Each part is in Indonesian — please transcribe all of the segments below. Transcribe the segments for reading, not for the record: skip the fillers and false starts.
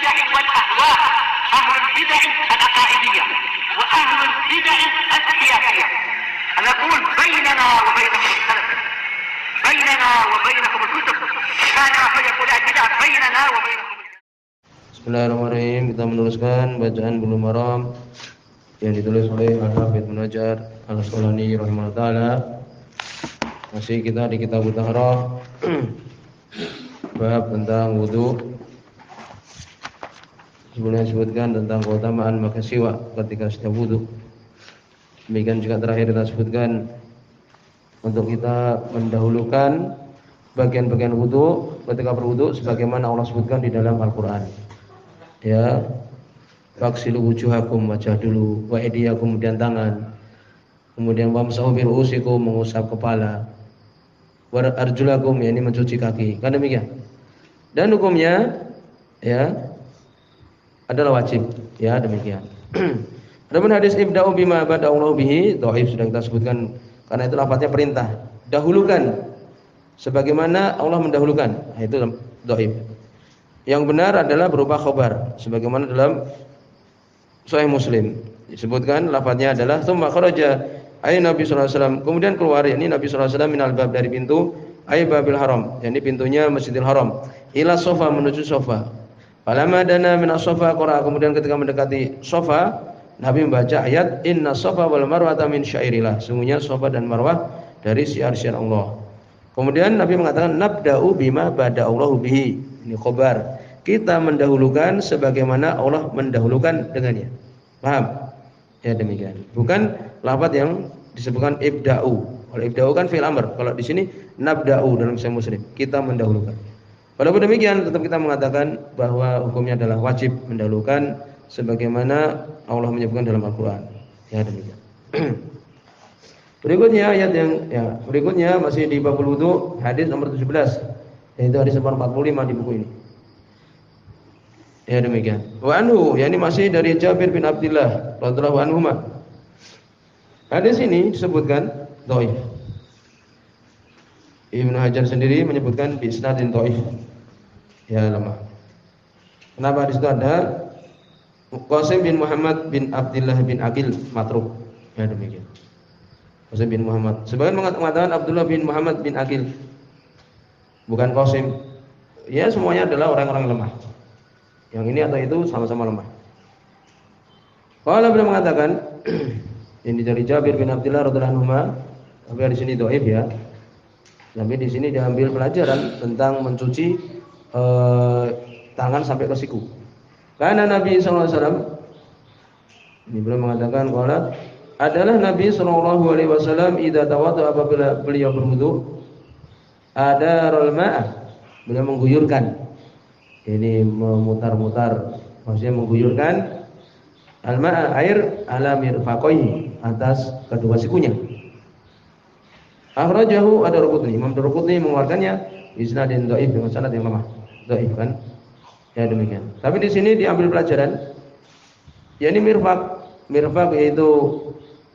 البدع والأهواء، أهل البدع العقائدية وأهل البدع السياسية. نقول بيننا وبينكم السلف، بيننا وبينكم الكتب، كان فيقول البدع بيننا وبينكم. Bismillahirrahmanirrahim. Kita meneruskan bacaan Bulughul Maram yang ditulis oleh Al-Hafidz Ibnu Hajar Al-Asqalani rahimahullah taala. Masih kita di kitab Taharah bab tentang wudu. Sebelumnya disebutkan tentang keutamaan memakai siwak ketika setiap wudu. Demikian juga terakhir kita sebutkan untuk kita mendahulukan bagian-bagian wudu ketika berwudu sebagaimana Allah sebutkan di dalam Al-Qur'an. Ya, faksilu wujuhakum, wajah dulu, wa aydiyakum, kemudian tangan, kemudian wamsahu bi ru'usikum, mengusap kepala, wa arjulakum, yakni mencuci kaki. Kan demikian. Dan hukumnya ya adalah wajib, ya demikian. Adapun hadis ibda'u bima bada'allahu bihi, dhaif sudah kita sebutkan karena itu lafaznya perintah, dahulukan sebagaimana Allah mendahulukan. Nah, itu dhaif. Yang benar adalah berupa khabar sebagaimana dalam Sahih Muslim disebutkan lafaznya adalah tsumma kharaja ay Nabi sallallahu alaihi wasallam, kemudian keluar yakni Nabi sallallahu alaihi wasallam minal bab, dari pintu ay babil haram, yakni pintunya Masjidil Haram, ila sofa, menuju sofa. Falamma dana minas sofa qara, kemudian ketika mendekati sofa Nabi membaca ayat inna sofa wal marwata min syairillah, sungguhnya sofa dan marwah dari syiar-syiar Allah. Kemudian Nabi mengatakan nabda'u bima bada'allahu bihi, ini khabar, kita mendahulukan sebagaimana Allah mendahulukan dengannya. Paham? Ya demikian. Bukan lafaz yang disebutkan ibda'u. Kalau ibda'u kan fi'il amr. Kalau di sini nabda'u dalam Sahih Muslim, kita mendahulukan. Walaupun demikian tetap kita mengatakan bahwa hukumnya adalah wajib mendahulukan sebagaimana Allah menyebutkan dalam Al-Qur'an. Ya demikian. Berikutnya ayat yang berikutnya masih di babul wudu, hadis nomor 17, yaitu hadis nomor 45 di buku ini. Ya demikian. Wa anhu, yakni masih dari Jabir bin Abdullah radhiyallahu anhu. Hadis ini disebutkan dhaif. Ibnu Hajar sendiri menyebutkan bi isnadin dhaif. Ya lemah. Kenapa di situ ada Qasim bin Muhammad bin Abdullah bin Aqil matruk. Ya demikian. Qasim bin Muhammad. Sebagian mengatakan Abdullah bin Muhammad bin Aqil, bukan Qasim. Ya semuanya adalah orang-orang lemah. Yang ini atau itu sama-sama lemah. Kalau beliau mengatakan ini dari Jabir bin Abdullah radhiyallahu anhu, tapi di sini dhaif ya. Tapi di sini diambil pelajaran tentang mencuci tangan sampai ke siku. Karena Nabi sallallahu alaihi wasallam ini beliau mengatakan qala adalah Nabi sallallahu alaihi wasallam idza tawadda, apabila beliau berwudu, adarul ma'a, beliau mengguyurkan, ini memutar-mutar, maksudnya mengguyurkan al-ma'a, air, ala mirfaqaihi, atas kedua sikunya. Akhrajahu ad-Darqutni, Imam Darqutni mengeluarkannya isnadin dhaif, dengan sanad yang lemah, dhaif kan. Ya demikian. Tapi di sini diambil pelajaran, yakni mirfaq yaitu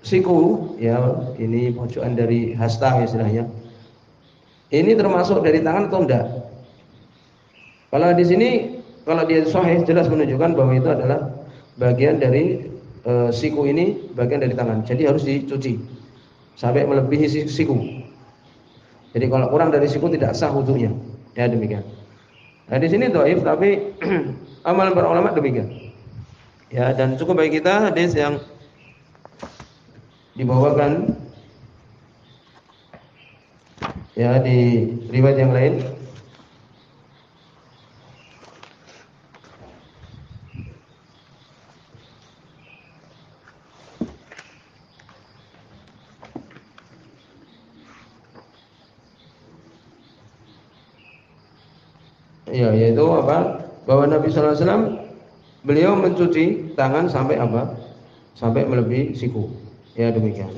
siku, ya ini pojokan dari hasta istilahnya. Ini termasuk dari tangan atau enggak? Kalau di sini, kalau dia sahih jelas menunjukkan bahwa itu adalah bagian dari siku, ini bagian dari tangan. Jadi harus dicuci sampai melebihi siku. Jadi kalau kurang dari siku tidak sah wudunya. Ya demikian. Nah di sini dhaif, tapi amalan para ulama demikian. Ya, dan cukup bagi kita hadis yang dibawakan ya di riwayat yang lain. Ya, yaitu apa? Bahwa Nabi sallallahu alaihi wasallam beliau mencuci tangan sampai apa? Sampai melebihi siku. Ya demikian.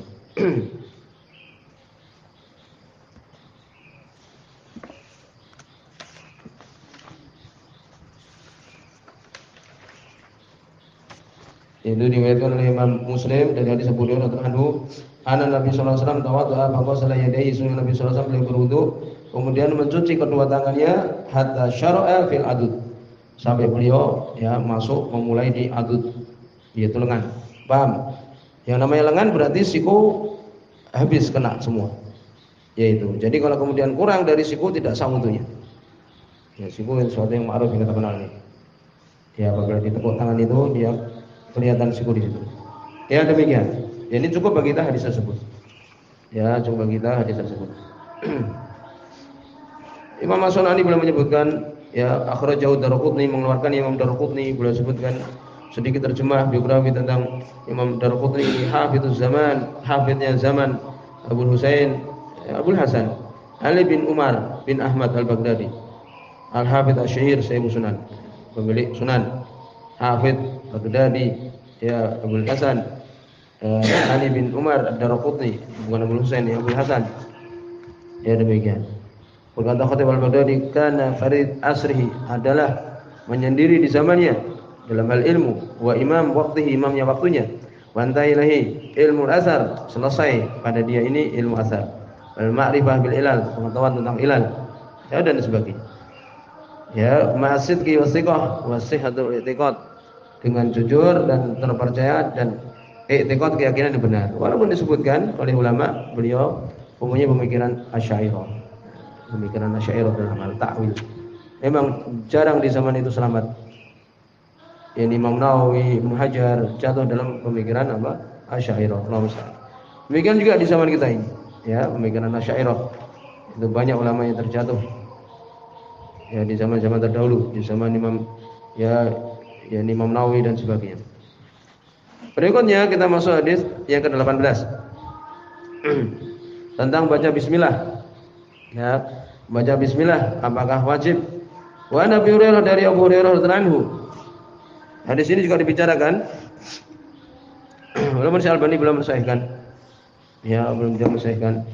Itu diriwayatkan oleh Imam Muslim dari hadis Abu Hurairah radhiyallahu anhu, Nabi sallallahu alaihi wasallam tawaddaa fa ghasala yadayhi, sunna Nabi sallallahu alaihi wasallam beliau berwudu kemudian mencuci kedua tangannya hatta syara'a fil adud, sampai beliau ya masuk memulai di adud, yaitu lengan. Paham? Yang namanya lengan berarti siku habis kena semua. Yaitu. Jadi kalau kemudian kurang dari siku tidak sah wudunya. Ya, siku itu sesuatu yang ma'ruf yang kita kenal ini. Ya, apabila ditepuk tangan itu dia kelihatan siku di situ. Ya, demikian. Ya, ini cukup bagi kita hadis tersebut. Ya, cukup bagi kita hadis tersebut. Imam As-Sunani beliau menyebutkan ya akhrajahu Daruqutni, mengeluarkan Imam Daruqutni, beliau sebutkan sedikit terjemah biografi tentang Imam Daruqutni ini hafizuz zaman, hafiznya zaman Abu Husain Abul Hasan Ali bin Umar bin Ahmad Al-Baghdadi Al-Hafidz Asy-Syahir Sahih Sunan, pemilik Sunan Hafidz Baghdadi ya Abul Hasan Ali bin Umar Ad-Daruqutni, bukan Abul Husain ya Abul Hasan. Ya demikian. Berkata Khatib Al-Baghdadi, kana farid asrihi, adalah menyendiri di zamannya dalam hal ilmu, wa imam waqtihi, imamnya waktunya, wa antailahi ilmu asar, selesai pada dia ini ilmu asar, al ma'rifah bil ilal, pengetahuan tentang ilal, ya dan sebagainya. Ya, ma'asidqi wasiqah wa sihhatul i'tiqad, dengan jujur dan terpercaya dan i'tiqad, keyakinan yang benar. Walaupun disebutkan oleh ulama beliau umumnya pemikiran Asy'ariyah. Pemikiran Asy'ariyah dalam hal ta'wil. Memang jarang di zaman itu selamat. Yang Imam Nawawi, Ibnu Hajar jatuh dalam pemikiran apa? Asy'ariyah. Demikian juga di zaman kita ini, ya, pemikiran Asy'ariyah. Itu banyak ulama yang terjatuh. Ya, di zaman-zaman terdahulu, di zaman Imam ya Imam Nawawi dan sebagainya. Berikutnya kita masuk hadis yang ke-18. Tentang baca bismillah. Ya, baca bismillah apakah wajib? Wa Nabi Hurairah, dari Abu Hurairah radhiyallahu anhu. Hadis ini juga dibicarakan. Walaupun Syekh Albani belum mensahihkan. Ya, belum bisa mensahihkan.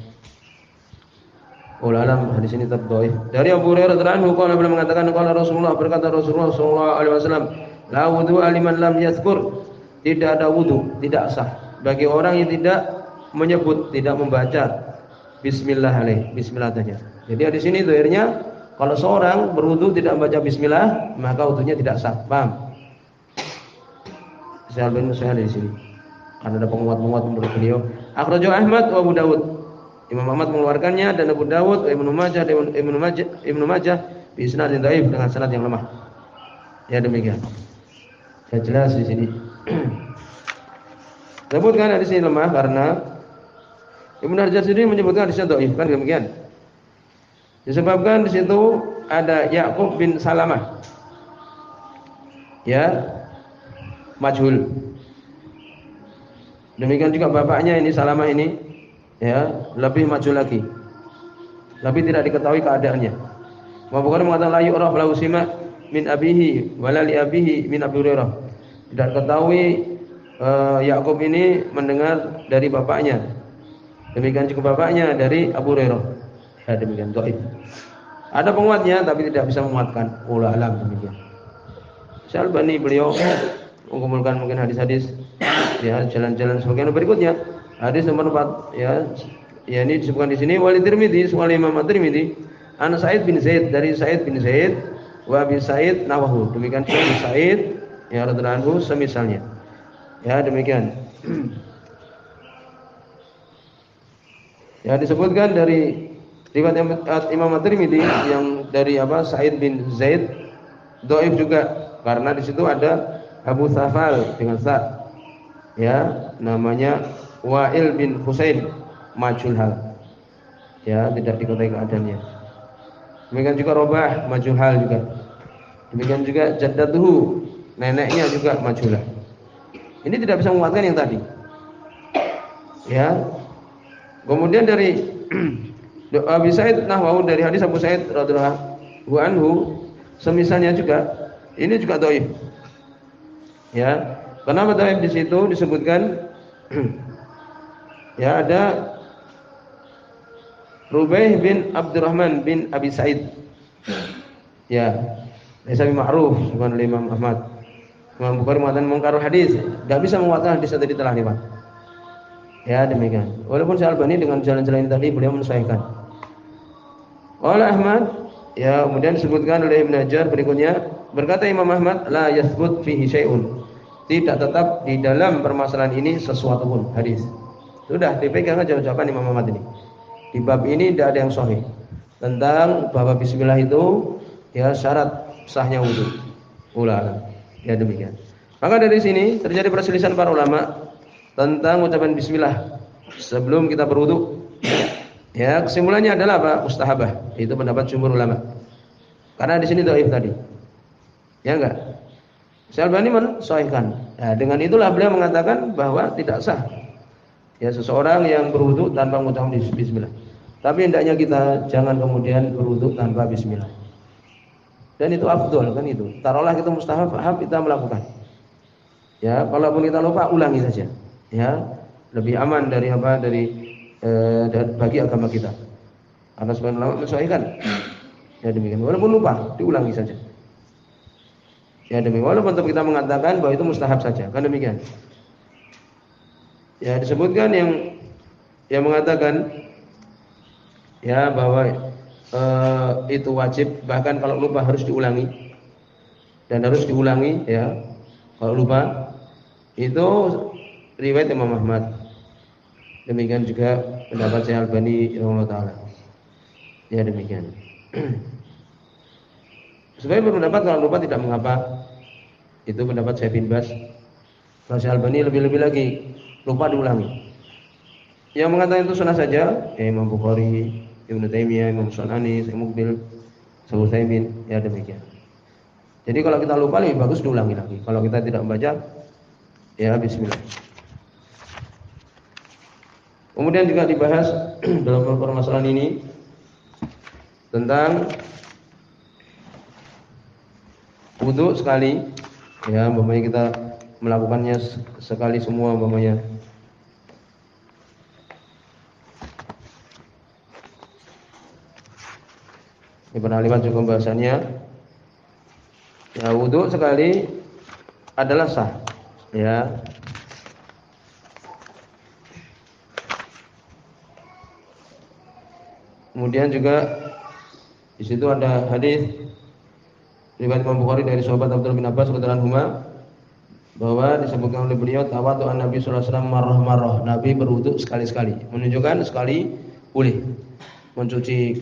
Alam hadis ini tetap dhaif. Dari Abu Hurairah radhiyallahu anhu qala, beliau mengatakan qala Rasulullah, berkata Rasulullah sallallahu alaihi wasallam, la wudu'a liman lam yazkur, tidak ada wudu, tidak sah bagi orang yang tidak menyebut, tidak membaca bismillah alaih, bismillah saja. Jadi di sini zahirnya kalau seorang berwudu tidak membaca bismillah, maka wudunya tidak sah. Paham? Saya lebih nasihat di sini. Karena ada penguat-penguat menurut beliau. Akhrajahu Ahmad wa Abu Dawud. Imam Ahmad mengeluarkannya dan Abu Dawud, Ibnu Majah bi isnadin dhaif, dengan sanad yang lemah. Ya demikian. Ya jelas di sini. Sebutkan di sini lemah karena Ibnu Hajar sendiri menyebutkan hadisnya dhaif, kan demikian. Disebabkan di situ ada Ya'qub bin Salamah. Ya, majhul. Demikian juga bapaknya ini Salamah ini, ya, lebih majhul lagi. Lebih tidak diketahui keadaannya. Bukhari mengatakan la yu'raf lahu sima min abihi wala li abihi min Abi Hurairah. Tidak ketahui Ya'qub ini mendengar dari bapaknya. Demikian juga bapaknya dari Abu Hurairah. Ya demikian dhaif. Ada penguatnya tapi tidak bisa menguatkan. Wallahu alam demikian. Syekh Albani beliau mengumpulkan mungkin hadis-hadis ya jalan-jalan sebagainya berikutnya. Hadis nomor 4 ya ini disebutkan di sini wali Tirmidzi, oleh Imam At-Tirmidzi, an Sa'id bin Zaid, dari Sa'id bin Zaid wa bi Sa'id nawahu. Demikian juga di Sa'id ya radhiyallahu anhu semisalnya. Ya demikian. Ya disebutkan dari riwayat Imam At-Tirmidzi yang dari Sa'id bin Zaid dhaif juga karena di situ ada Abu Thafal dengan sa. Ya, namanya Wa'il bin Husain majhul hal. Ya, tidak diketahui keadaannya. Demikian juga Robah majhul hal juga. Demikian juga jaddatuhu, neneknya juga majhulah. Ini tidak bisa menguatkan yang tadi. Ya. Kemudian dari Abi Sa'id nahwahu, dari hadis Abu Sa'id radhiyallahu anhu semisalnya juga, ini juga dhaif. Ya. Kenapa dhaif? Di situ disebutkan ya ada Rubaih bin Abdurrahman bin Abi Sa'id. Ya, laisa bi ma'ruf, bukan Imam Ahmad. Imam Bukhari mengatakan mungkarul hadis, enggak bisa menguatkan hadis yang tadi telah lewat. Ya, demikian. Walaupun Syekh Albani dengan jalan-jalan tadi beliau mensahihkan. Oleh Ahmad Ya, kemudian disebutkan oleh Ibnu Hajar berikutnya, berkata Imam Ahmad, la yathbut fihi syai'un. Tidak tetap di dalam permasalahan ini sesuatu pun, hadis. Sudah dipegang aja ucapan Imam Ahmad ini. Di bab ini tidak ada yang sahih tentang bahwa bismillah itu ya syarat sahnya wudu. Ulah. Ya demikian. Maka dari sini terjadi perselisihan para ulama tentang ucapan bismillah sebelum kita berwudu. Ya, kesimpulannya adalah apa? Mustahabah. Itu pendapat jumhur ulama. Karena di sini dhaif tadi. Ya enggak? Syalbani mensahihkan. Nah, dengan itulah beliau mengatakan bahwa tidak sah. Ya, seseorang yang berwudu tanpa mengucapkan bismillah. Tapi hendaknya kita jangan kemudian berwudu tanpa bismillah. Dan itu afdol kan itu. Taruhlah kita mustahab kita melakukan. Ya, kalaupun kita lupa ulangi saja. Ya, lebih aman dari apa? Bagi agama kita. Karena sebagian ulama mensahihkan. Ya demikian. Walaupun lupa, diulangi saja. Ya demikian. Walaupun tetap kita mengatakan bahwa itu mustahab saja. Kan demikian. Ya disebutkan yang mengatakan ya bahwa itu wajib, bahkan kalau lupa harus diulangi. Dan harus diulangi ya. Kalau lupa itu riwayat Imam Ahmad. Demikian juga pendapat Syekh Albani rahimahullah taala. Ya demikian. Sebagai berpendapat kalau lupa tidak mengapa. Itu pendapat Syekh bin Baz. Kalau Syekh Albani lebih-lebih lagi, lupa diulangi. Yang mengatakan itu sunnah saja, ya Imam Bukhari, Ibnu Taimiyah, Imam Sunani, Syekh Muqbil, Syekh Utsaimin, ya demikian. Jadi kalau kita lupa lebih bagus diulangi lagi. Kalau kita tidak membaca, ya bismillah. Kemudian juga dibahas dalam permasalahan ini tentang wudu sekali, ya, umpamanya kita melakukannya sekali semua, umpamanya. Ini pernah lewat juga pembahasannya. Ya, wudu sekali adalah sah, ya. Kemudian juga di situ ada hadis riwayat Imam Bukhari dari sahabat Abdullah bin Abbas radhiyallahu anhu bahwa disebutkan oleh beliau tawadhu Nabi sallallahu alaihi wasallam marrah-marrah. Nabi berwudu sekali-sekali, menunjukkan sekali boleh. Mencuci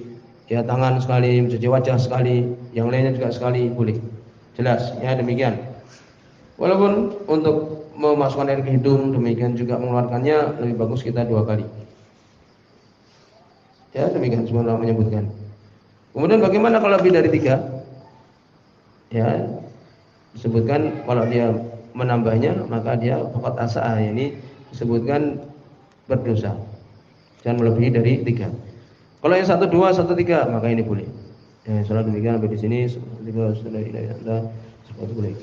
ya tangan sekali, mencuci wajah sekali, yang lainnya juga sekali boleh. Jelas, ya demikian. Walaupun untuk memasukkan air ke hidung, demikian juga mengeluarkannya lebih bagus kita 2 kali. Ya demikian semua ulama menyebutkan. Kemudian bagaimana kalau lebih dari 3? Ya disebutkan kalau dia menambahnya maka dia faqat asa'ah, ini disebutkan berdosa. Jangan melebihi dari 3. Kalau yang 1, 2, 1, 3 maka ini boleh. Ya, salah demikian sampai di sini. Seperti boleh.